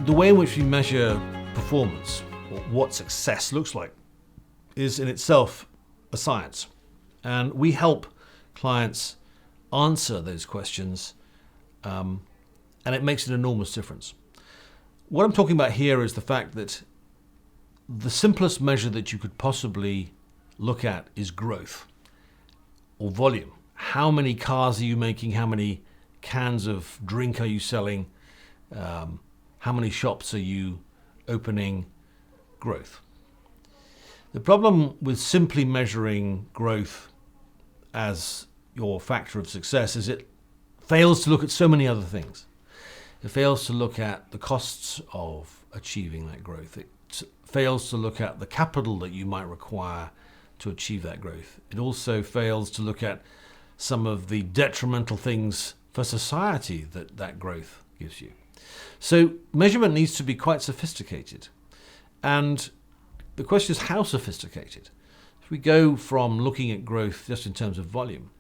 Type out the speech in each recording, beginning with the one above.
The way in which we measure performance, or what success looks like, is in itself a science. And we help clients answer those questions, and it makes an enormous difference. What I'm talking about here is the fact that the simplest measure that you could possibly look at is growth or volume. How many cars are you making? How many cans of drink are you selling? How many shops are you opening? Growth. The problem with simply measuring growth as your factor of success is it fails to look at so many other things. It fails to look at the costs of achieving that growth. It fails to look at the capital that you might require to achieve that growth. It also fails to look at some of the detrimental things for society that that growth gives you. So measurement needs to be quite sophisticated. And the question is, how sophisticated? If we go from looking at growth just in terms of volume,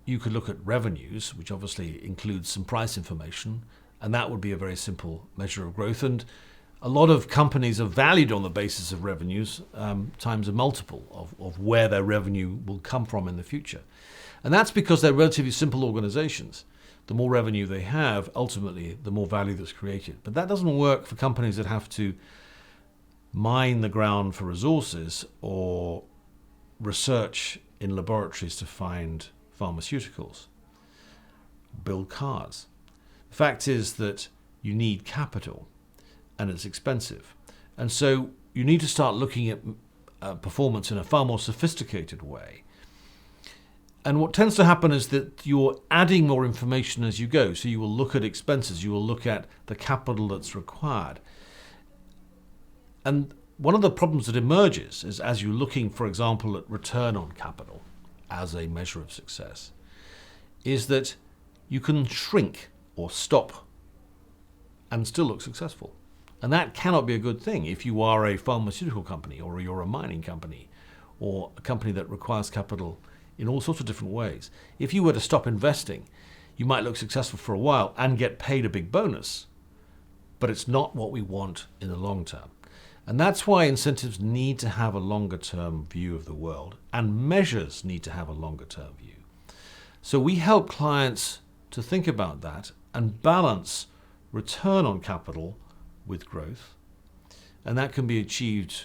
you could look at revenues, which obviously includes some price information, and that would be a very simple measure of growth. And a lot of companies are valued on the basis of revenues times a multiple of where their revenue will come from in the future. And that's because they're relatively simple organizations. The more revenue they have, ultimately, the more value that's created. But that doesn't work for companies that have to mine the ground for resources or research in laboratories to find pharmaceuticals, build cars. The fact is that you need capital and it's expensive. And so you need to start looking at performance in a far more sophisticated way. And what tends to happen is that you're adding more information as you go. So you will look at expenses, you will look at the capital that's required. And one of the problems that emerges is as you're looking, for example, at return on capital as a measure of success, is that you can shrink or stop and still look successful. And that cannot be a good thing if you are a pharmaceutical company or you're a mining company or a company that requires capital in all sorts of different ways. If you were to stop investing, you might look successful for a while and get paid a big bonus, but it's not what we want in the long term. And that's why incentives need to have a longer term view of the world, and measures need to have a longer term view. So we help clients to think about that and balance return on capital with growth. And that can be achieved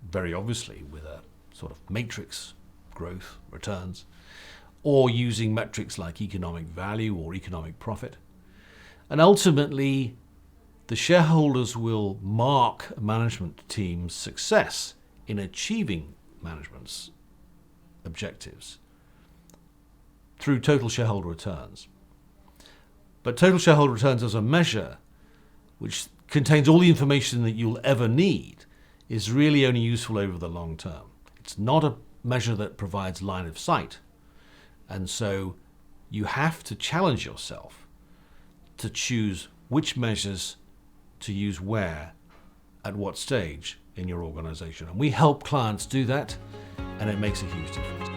very obviously with a sort of matrix, growth, returns, or using metrics like economic value or economic profit. And ultimately, the shareholders will mark a management team's success in achieving management's objectives through total shareholder returns. But total shareholder returns as a measure, which contains all the information that you'll ever need, is really only useful over the long term. It's not a measure that provides line of sight. And so you have to challenge yourself to choose which measures to use where, at what stage in your organization. And we help clients do that, and it makes a huge difference.